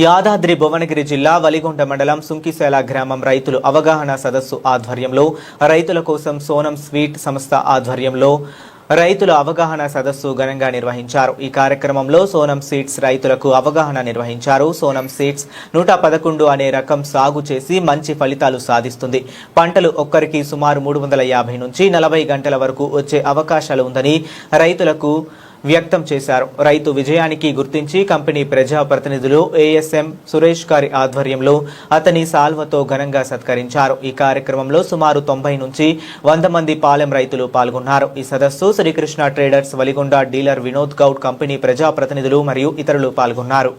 యాదాద్రి భువనగిరి జిల్లా వలిగొండ మండలం సుంకిసేల గ్రామం రైతులు అవగాహన సదస్సు ఆధ్వర్యంలో రైతుల కోసం సోనం స్వీట్ సంస్థ ఆధ్వర్యంలో రైతుల అవగాహన సదస్సు ఘనంగా నిర్వహించారు. ఈ కార్యక్రమంలో సోనం సీడ్స్ రైతులకు అవగాహన నిర్వహించారు. సోనం సీడ్స్ 111 అనే రకం సాగు చేసి మంచి ఫలితాలు సాధిస్తుంది. పంటలు ఒక్కరికి సుమారు 350 నుంచి 40 గంటల వరకు వచ్చే అవకాశాలు ఉందని రైతులకు వ్యక్తం చేశారు. రైతు విజయానికి గుర్తించి కంపెనీ ప్రజాప్రతినిధులు ఏఎస్ఎం సురేష్ గారి ఆధ్వర్యంలో అతని సాల్వతో ఘనంగా సత్కరించారు. ఈ కార్యక్రమంలో సుమారు 90 నుంచి 100 మంది పాలెం రైతులు పాల్గొన్నారు. ఈ సదస్సు Srikrishna traders Valigonda dealer Vinod Goud company ప్రజాప్రతినిధులు మరియు ఇతరులు పాల్గొన్నారు.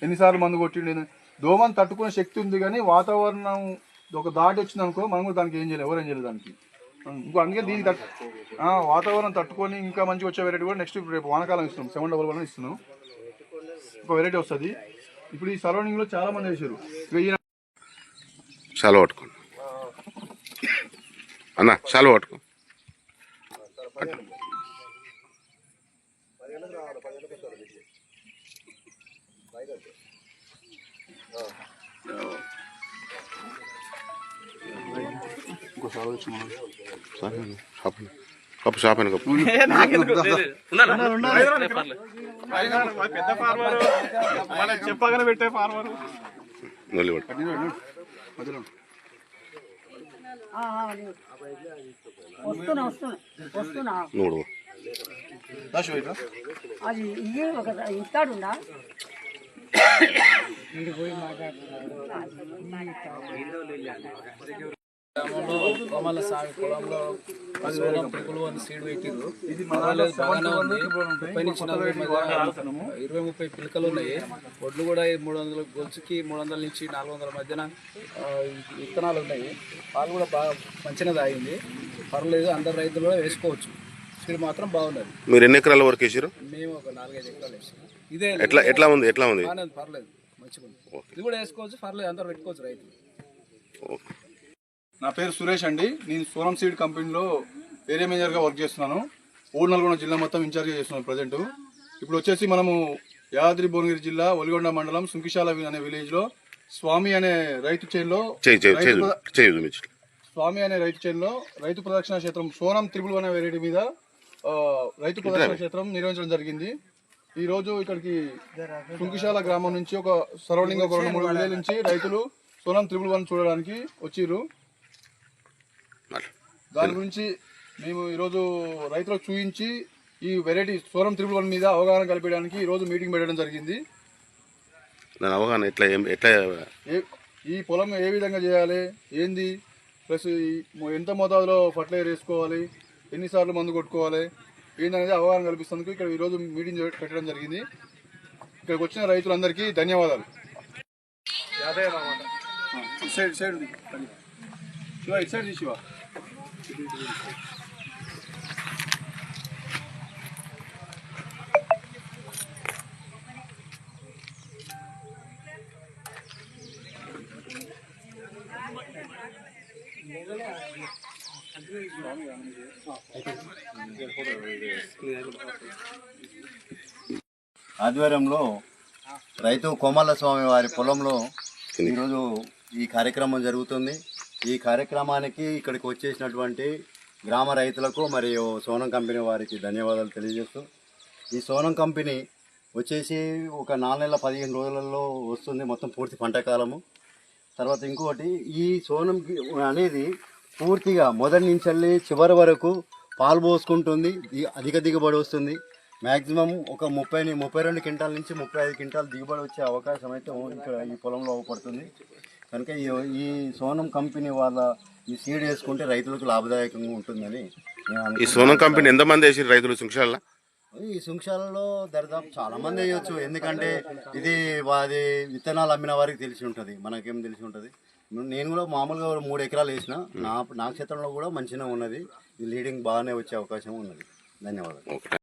ఎన్నిసార్లు మందు కొట్టిండు దోమను తట్టుకునే శక్తి ఉంది, కానీ వాతావరణం ఒక దాటి వచ్చింది అనుకో మనం కూడా దానికి ఏం చేయలేదు, ఎవరేం చేయలేదు దానికి. ఇంకో అందుకే దీనికి వాతావరణం తట్టుకొని ఇంకా మంచిగా వచ్చే వెరైటీ కూడా నెక్స్ట్ రేపు వానకాలం ఇస్తున్నాం. 711 ఇస్తున్నాం, ఒక వెరైటీ వస్తుంది. ఇప్పుడు ఈ సరౌండింగ్ లో చాలా మంది వేసారు. చాలా పట్టుకోండి అన్న, చాలా పట్టుకో. కప్పు షాప్ కప్పు చెప్పగానే పెట్టే ఫార్మర్ నూడు అది ఇస్తాడుందా కోమల సాగు పొలంలో 10,000 పిలుపులు సీడ్ పెట్టిండ్రు. బాగానే ఉంది. 20-30 పిలకలు ఉన్నాయి. వడ్లు కూడా 300 గొలుసుకి 300 నుంచి 400 మధ్యన విత్తనాలు ఉన్నాయి. పాలు కూడా బాగా మంచిగా తాగింది, పర్లేదు. అందరు రైతులు కూడా వేసుకోవచ్చు. సీడ్ మాత్రం బాగున్నది. మీరు ఎన్ని ఎకరాల వరకు వేసారు? మేము ఒక 4-5 ఎకరాలు వేసాము. ఇదే ఎట్లా ఉంది పర్లేదు, మంచిగా ఉంది. ఇది కూడా వేసుకోవచ్చు, పర్లేదు, అందరు పెట్టుకోవచ్చు రైతులు. నా పేరు సురేష్ అండి. నేను సోనం సీడ్ కంపెనీలో ఏరియా మేనేజర్గా వర్క్ చేస్తున్నాను. ఓల్డ్ నల్గొండ జిల్లా మొత్తం ఇన్ఛార్జ్గా చేస్తున్నాను ప్రజెంట్. ఇప్పుడు వచ్చేసి మనము యాదాద్రి భువనగిరి జిల్లా ఒలిగొండ మండలం సుంకిశాల అనే విలేజ్లో స్వామి అనే రైతు చైన్లో రైతు ప్రదక్షిణ క్షేత్రం సోనం 111 అనే వెరైటీ మీద రైతు ప్రదక్షిణ క్షేత్రం నిర్వహించడం జరిగింది. ఈ రోజు ఇక్కడికి సుంకిశాల గ్రామం నుంచి ఒక సరౌండింగ్ ఒక 2-3 విలేజ్ నుంచి రైతులు సోనం 111 చూడడానికి వచ్చిర్రు. దాని గురించి మేము ఈరోజు రైతులకు చూపించి ఈ వెరైటీ సోనం 111 మీద అవగాహన కల్పించడానికి ఈరోజు మీటింగ్ పెట్టడం జరిగింది. ఈ పొలం ఏ విధంగా చేయాలి, ఏంది, ప్లస్ ఎంత మోతాదులో ఫర్టిలైజర్ వేసుకోవాలి, ఎన్నిసార్లు మందు కొట్టుకోవాలి, ఏందనేది అవగాహన కల్పిస్తేందుకు ఇక్కడ ఈరోజు మీటింగ్ పెట్టడం జరిగింది. ఇక్కడికి వచ్చిన రైతులందరికీ ధన్యవాదాలు. శివ ఆధ్వర్యంలో రైతు కోమల స్వామి వారి పొలంలో ఈరోజు ఈ కార్యక్రమం జరుగుతుంది. ఈ కార్యక్రమానికి ఇక్కడికి వచ్చేసినటువంటి గ్రామ రైతులకు మరియు సోనం కంపెనీ వారికి ధన్యవాదాలు తెలియజేస్తూ, ఈ సోనం కంపెనీ వచ్చేసి ఒక 4 నెలల 15 రోజులలో వస్తుంది మొత్తం పూర్తి పంట కాలము. తర్వాత ఇంకోటి, ఈ సోనం అనేది పూర్తిగా మొదటి నుంచి చివరి వరకు పాలు పోసుకుంటుంది, అధిక దిగుబడి వస్తుంది. మ్యాక్సిమం ఒక 32 క్వింటాల నుంచి 35 క్వింటాల దిగుబడి వచ్చే అవకాశం అయితే ఇక్కడ ఈ పొలంలో పడుతుంది. కనుక ఈ సోనం కంపెనీ వాళ్ళ ఈ సీడ్ వేసుకుంటే రైతులకు లాభదాయకంగా ఉంటుందని నేను ఈ అనుకుంటున్నాను. సోనం కంపెనీ ఎంతమంది వేసారు రైతులు సుంక్షాల? ఈ సుంక్షాలలో దరిదాపు చాలా మంది వేయొచ్చు, ఎందుకంటే ఇది అది విత్తనాలు అమ్మిన వారికి తెలిసి ఉంటుంది, మనకేం తెలిసి ఉంటుంది. నేను కూడా మామూలుగా 3 ఎకరాలు వేసిన, నా క్షేత్రంలో కూడా మంచిగా ఉన్నది. ఈ లీడింగ్ బాగానే వచ్చే అవకాశం ఉన్నది. ధన్యవాదాలు. ఓకే.